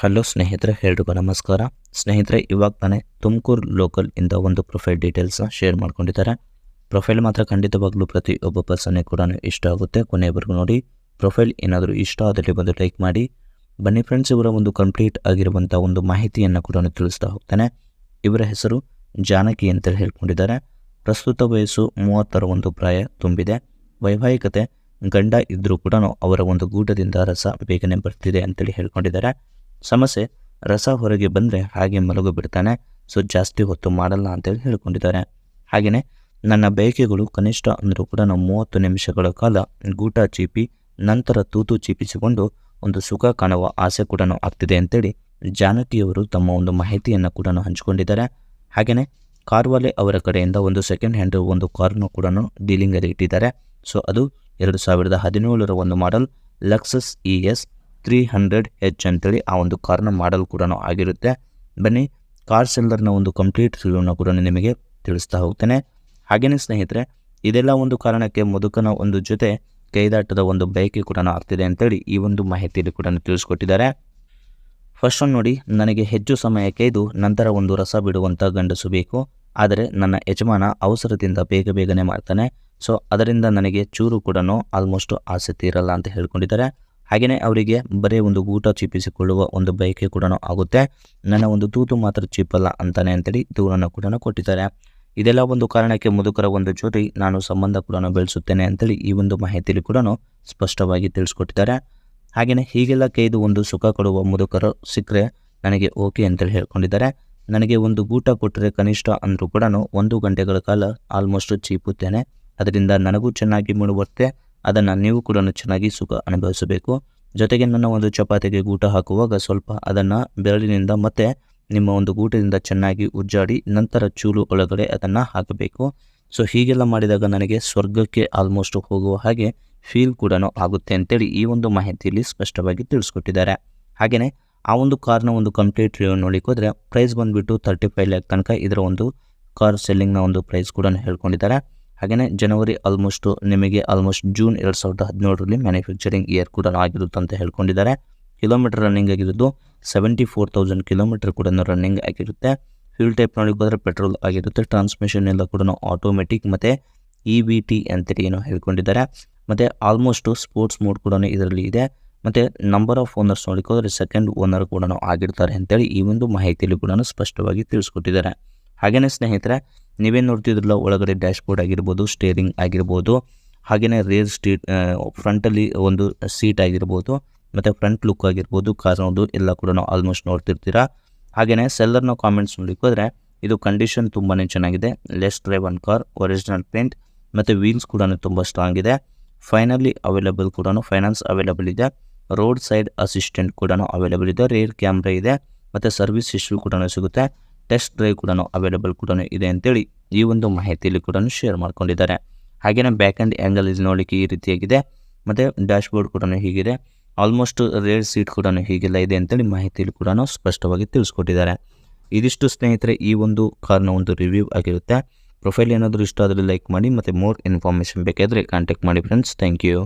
Hello ಸ್ನೇಹಿತರೆ, ಎಲ್ರಿಗೂ ನಮಸ್ಕಾರ. ಸ್ನೇಹಿತರೆ, ಇವಾಗ ತಾನೇ ತುಮಕೂರು ಲೋಕಲ್ ಇಂದ ಒಂದು ಪ್ರೊಫೈಲ್ ಡೀಟೇಲ್ಸ್ನ ಶೇರ್ ಮಾಡ್ಕೊಂಡಿದ್ದಾರೆ. ಪ್ರೊಫೈಲ್ ಮಾತ್ರ ಖಂಡಿತವಾಗ್ಲೂ ಪ್ರತಿಯೊಬ್ಬ ಪರ್ಸನ್ಗೆ ಕೂಡ ಇಷ್ಟ ಆಗುತ್ತೆ. ಕೊನೆಯವರೆಗೂ ನೋಡಿ. ಪ್ರೊಫೈಲ್ ಏನಾದರೂ ಇಷ್ಟ ಆದಲ್ಲಿ ಬಂದು ಲೈಕ್ ಮಾಡಿ. ಬನ್ನಿ ಫ್ರೆಂಡ್ಸ್, ಇವರ ಒಂದು ಕಂಪ್ಲೀಟ್ ಆಗಿರುವಂಥ ಒಂದು ಮಾಹಿತಿಯನ್ನು ಕೂಡ ತಿಳಿಸ್ತಾ ಹೋಗ್ತಾನೆ. ಇವರ ಹೆಸರು ಜಾನಕಿ ಅಂತ ಹೇಳ್ಕೊಂಡಿದ್ದಾರೆ. ಪ್ರಸ್ತುತ ವಯಸ್ಸು 30ರ ಒಂದು ಪ್ರಾಯ ತುಂಬಿದೆ. ವೈವಾಹಿಕತೆ ಗಂಡ ಇದ್ದರೂ ಕೂಡ ಅವರ ಒಂದು ಗೂಟದಿಂದ ರಸ ಬೇಗನೆ ಬರ್ತಿದೆ ಅಂತೇಳಿ ಹೇಳ್ಕೊಂಡಿದ್ದಾರೆ. ಸಮಸ್ಯೆ, ರಸ ಹೊರಗೆ ಬಂದರೆ ಹಾಗೆ ಮಲಗು ಬಿಡ್ತಾನೆ, ಸೊ ಜಾಸ್ತಿ ಹೊತ್ತು ಮಾಡಲ್ಲ ಅಂತೇಳಿ ಹೇಳ್ಕೊಂಡಿದ್ದಾರೆ. ಹಾಗೆಯೇ ನನ್ನ ಬಯಕೆಗಳು ಕನಿಷ್ಠ ಅಂದರೂ ಕೂಡ 30 ನಿಮಿಷಗಳ ಕಾಲ ಗೂಟ ಚೀಪಿ ನಂತರ ತೂತು ಚೀಪಿಸಿಕೊಂಡು ಒಂದು ಸುಖ ಕಾಣುವ ಆಸೆ ಕೂಡ ಆಗ್ತಿದೆ ಅಂತೇಳಿ ಜಾನಕಿಯವರು ತಮ್ಮ ಒಂದು ಮಾಹಿತಿಯನ್ನು ಕೂಡ ಹಂಚಿಕೊಂಡಿದ್ದಾರೆ. ಹಾಗೆಯೇ ಕಾರ್ವಾಲೆ ಅವರ ಕಡೆಯಿಂದ ಒಂದು ಸೆಕೆಂಡ್ ಹ್ಯಾಂಡ್ ಒಂದು ಕಾರನ್ನು ಕೂಡ ಡೀಲಿಂಗಲ್ಲಿ ಇಟ್ಟಿದ್ದಾರೆ. ಸೊ ಅದು 2017ರ ಒಂದು ಮಾಡೆಲ್ ಲಕ್ಸಸ್ ES 300H ಅಂತೇಳಿ ಆ ಒಂದು ಕಾರ್ನ ಮಾಡೆಲ್ ಕೂಡ ಆಗಿರುತ್ತೆ. ಬನ್ನಿ, ಕಾರ್ ಸೆಲ್ಲರ್ನ ಒಂದು ಕಂಪ್ಲೀಟ್ ರಿವ್ಯೂನ ಕೂಡ ನಿಮಗೆ ತಿಳಿಸ್ತಾ ಹೋಗ್ತೇನೆ. ಹಾಗೆಯೇ ಸ್ನೇಹಿತರೆ, ಇದೆಲ್ಲ ಒಂದು ಕಾರಣಕ್ಕೆ ಮುದುಕನ ಒಂದು ಜೊತೆ ಕೈದಾಟದ ಒಂದು ಬಯಕೆ ಕೂಡ ಆಗ್ತಿದೆ ಅಂತೇಳಿ ಈ ಒಂದು ಮಾಹಿತಿಯಲ್ಲಿ ಕೂಡ ತಿಳಿಸ್ಕೊಟ್ಟಿದ್ದಾರೆ. ಫಸ್ಟ್ ಒಂದು ನೋಡಿ, ನನಗೆ ಹೆಚ್ಚು ಸಮಯ ಕೈದು ನಂತರ ಒಂದು ರಸ ಬಿಡುವಂಥ ಗಂಡಸು ಬೇಕು. ಆದರೆ ನನ್ನ ಯಜಮಾನ ಅವಸರದಿಂದ ಬೇಗನೆ ಮಾಡ್ತಾನೆ. ಸೊ ಅದರಿಂದ ನನಗೆ ಚೂರು ಕೂಡ ಆಲ್ಮೋಸ್ಟ್ ಆಸಕ್ತಿ ಇರಲ್ಲ ಅಂತ ಹೇಳ್ಕೊಂಡಿದ್ದಾರೆ. ಹಾಗೆಯೇ ಅವರಿಗೆ ಬರೀ ಒಂದು ಊಟ ಚೀಪಿಸಿಕೊಳ್ಳುವ ಒಂದು ಬಯಕೆ ಕೂಡ ಆಗುತ್ತೆ. ನನ್ನ ಒಂದು ತೂತು ಮಾತ್ರ ಚೀಪಲ್ಲ ಅಂತಾನೆ ಅಂತೇಳಿ ದೂರನ್ನು ಕೂಡ ಕೊಟ್ಟಿದ್ದಾರೆ. ಇದೆಲ್ಲ ಒಂದು ಕಾರಣಕ್ಕೆ ಮುದುಕರ ಒಂದು ಜೊತೆ ನಾನು ಸಂಬಂಧ ಕೂಡ ಬೆಳೆಸುತ್ತೇನೆ ಅಂತೇಳಿ ಈ ಒಂದು ಮಾಹಿತಿಯಲ್ಲಿ ಕೂಡ ಸ್ಪಷ್ಟವಾಗಿ ತಿಳಿಸ್ಕೊಟ್ಟಿದ್ದಾರೆ. ಹಾಗೆಯೇ ಹೀಗೆಲ್ಲ ಕೈದು ಒಂದು ಸುಖ ಕೊಡುವ ಮುದುಕರು ಸಿಕ್ಕರೆ ನನಗೆ ಓಕೆ ಅಂತೇಳಿ ಹೇಳ್ಕೊಂಡಿದ್ದಾರೆ. ನನಗೆ ಒಂದು ಊಟ ಕೊಟ್ಟರೆ ಕನಿಷ್ಠ ಅಂದರೂ ಕೂಡ 1 ಗಂಟೆಗಳ ಕಾಲ ಆಲ್ಮೋಸ್ಟ್ ಚೀಪುತ್ತೇನೆ. ಅದರಿಂದ ನನಗೂ ಚೆನ್ನಾಗಿ ಮೂಡುತ್ತೆ. ಅದನ್ನು ನೀವು ಕೂಡ ಚೆನ್ನಾಗಿ ಸುಖ ಅನುಭವಿಸಬೇಕು. ಜೊತೆಗೆ ನನ್ನ ಒಂದು ಚಪಾತಿಗೆ ಊಟ ಹಾಕುವಾಗ ಸ್ವಲ್ಪ ಅದನ್ನು ಬೆರಳಿನಿಂದ ಮತ್ತು ನಿಮ್ಮ ಒಂದು ಊಟದಿಂದ ಚೆನ್ನಾಗಿ ಉಜ್ಜಾಡಿ ನಂತರ ಚೂಲು ಒಳಗಡೆ ಅದನ್ನು ಹಾಕಬೇಕು. ಸೊ ಹೀಗೆಲ್ಲ ಮಾಡಿದಾಗ ನನಗೆ ಸ್ವರ್ಗಕ್ಕೆ ಆಲ್ಮೋಸ್ಟ್ ಹೋಗುವ ಹಾಗೆ ಫೀಲ್ ಕೂಡ ಆಗುತ್ತೆ ಅಂತೇಳಿ ಈ ಒಂದು ಮಾಹಿತಿಯಲ್ಲಿ ಸ್ಪಷ್ಟವಾಗಿ ತಿಳಿಸ್ಕೊಟ್ಟಿದ್ದಾರೆ. ಹಾಗೆಯೇ ಆ ಒಂದು ಕಾರ್ನ ಒಂದು ಕಂಪ್ಲೀಟ್ ರಿವ್ಯೂ ನೋಡಿಕೋದ್ರೆ ಪ್ರೈಸ್ ಬಂದುಬಿಟ್ಟು 35 ಲ್ಯಾಕ್ ತನಕ ಇದರ ಒಂದು ಕಾರ್ ಸೆಲ್ಲಿಂಗ್ನ ಒಂದು ಪ್ರೈಸ್ ಕೂಡ ಹೇಳ್ಕೊಂಡಿದ್ದಾರೆ. ಹಾಗೆಯೇ ಜನವರಿ ನಿಮಗೆ ಜೂನ್ 2017ರಲ್ಲಿ ಮ್ಯಾನುಫ್ಯಾಕ್ಚರಿಂಗ್ ಇಯರ್ ಕೂಡ ಆಗಿರುತ್ತೆ ಅಂತ ಹೇಳ್ಕೊಂಡಿದ್ದಾರೆ. ಕಿಲೋಮೀಟರ್ ರನ್ನಿಂಗ್ ಆಗಿರೋದು 74,000 ಕಿಲೋಮೀಟರ್ ಕೂಡ ರನ್ನಿಂಗ್ ಆಗಿರುತ್ತೆ. ಫ್ಯೂಲ್ ಟೈಪ್ ನೋಡಿಕೋದ್ರೆ ಪೆಟ್ರೋಲ್ ಆಗಿರುತ್ತೆ. ಟ್ರಾನ್ಸ್ಮಿಷನ್ ಎಲ್ಲ ಕೂಡ ಆಟೋಮೆಟಿಕ್ ಮತ್ತು EBT ಅಂತೇಳಿ ಏನೋ ಹೇಳ್ಕೊಂಡಿದ್ದಾರೆ. ಮತ್ತು ಆಲ್ಮೋಸ್ಟ್ ಸ್ಪೋರ್ಟ್ಸ್ ಮೋಡ್ ಕೂಡ ಇದರಲ್ಲಿ ಇದೆ. ಮತ್ತು ನಂಬರ್ ಆಫ್ ಓನರ್ಸ್ ನೋಡಿಕೋದ್ರೆ ಸೆಕೆಂಡ್ ಓನರ್ ಕೂಡ ಆಗಿರ್ತಾರೆ ಅಂತೇಳಿ ಈ ಒಂದು ಮಾಹಿತಿಯಲ್ಲಿ ಕೂಡ ಸ್ಪಷ್ಟವಾಗಿ ತಿಳಿಸ್ಕೊಟ್ಟಿದ್ದಾರೆ. ಹಾಗೆಯೇ ಸ್ನೇಹಿತರೆ, ನೀವೇನು ನೋಡ್ತಿದ್ರಲ್ಲ, ಒಳಗಡೆ ಡ್ಯಾಶ್ ಬೋರ್ಡ್ ಆಗಿರ್ಬೋದು, ಸ್ಟೇರಿಂಗ್ ಆಗಿರ್ಬೋದು, ಹಾಗೆಯೇ ರೇರ್ ಫ್ರಂಟಲ್ಲಿ ಒಂದು ಸೀಟ್ ಆಗಿರ್ಬೋದು, ಮತ್ತು ಫ್ರಂಟ್ ಲುಕ್ ಆಗಿರ್ಬೋದು, ಕಾರಣದ್ದು ಎಲ್ಲ ಕೂಡ ಆಲ್ಮೋಸ್ಟ್ ನೋಡ್ತಿರ್ತೀರಾ. ಹಾಗೆಯೇ ಸೆಲ್ಲರ್ನ ಕಾಮೆಂಟ್ಸ್ ನೋಡಿಕೋದ್ರೆ ಇದು ಕಂಡೀಷನ್ ತುಂಬಾ ಚೆನ್ನಾಗಿದೆ. Less drive one car, original paint ಮತ್ತು ವೀಲ್ಸ್ ಕೂಡ ತುಂಬ ಸ್ಟ್ರಾಂಗ್ ಇದೆ. ಫೈನಲಿ ಅವೈಲೇಬಲ್ ಕೂಡ ಫೈನಾನ್ಸ್ ಅವೈಲೇಬಲ್ ಇದೆ. ರೋಡ್ ಸೈಡ್ ಅಸಿಸ್ಟೆಂಟ್ ಕೂಡ ಅವೈಲೇಬಲ್ ಇದೆ. ರೇರ್ ಕ್ಯಾಮ್ರಾ ಇದೆ ಮತ್ತು ಸರ್ವಿಸ್ ಹಿಸ್ಟ್ರಿ ಕೂಡ ಸಿಗುತ್ತೆ. ಟೆಸ್ಟ್ ಡ್ರೈವ್ ಕೂಡ ಅವೈಲೇಬಲ್ ಕೂಡ ಇದೆ ಅಂತೇಳಿ ಈ ಒಂದು ಮಾಹಿತಿಯಲ್ಲಿ ಕೂಡ ಶೇರ್ ಮಾಡ್ಕೊಂಡಿದ್ದಾರೆ. ಹಾಗೆಯೇ ಬ್ಯಾಕ್ ಆ್ಯಂಡ್ ಆ್ಯಂಗಲ್ ಇದು ನೋಡಲಿಕ್ಕೆ ಈ ರೀತಿಯಾಗಿದೆ. ಮತ್ತು ಡ್ಯಾಶ್ ಬೋರ್ಡ್ ಕೂಡ ಹೀಗಿದೆ. ಆಲ್ಮೋಸ್ಟ್ ರೇರ್ ಸೀಟ್ ಕೂಡ ಹೀಗೆಲ್ಲ ಇದೆ ಅಂತೇಳಿ ಮಾಹಿತಿಯಲ್ಲಿ ಕೂಡ ಸ್ಪಷ್ಟವಾಗಿ ತಿಳಿಸ್ಕೊಟ್ಟಿದ್ದಾರೆ. ಇದಿಷ್ಟು ಸ್ನೇಹಿತರೆ ಈ ಒಂದು ಕಾರ್ನ ಒಂದು ರಿವ್ಯೂ ಆಗಿರುತ್ತೆ. ಪ್ರೊಫೈಲ್ ಏನಾದರೂ ಇಷ್ಟ ಆದರೆ ಲೈಕ್ ಮಾಡಿ. ಮತ್ತು ಮೋರ್ ಇನ್ಫಾರ್ಮೇಷನ್ ಬೇಕಾದರೆ ಕಾಂಟ್ಯಾಕ್ಟ್ ಮಾಡಿ ಫ್ರೆಂಡ್ಸ್. Thank you.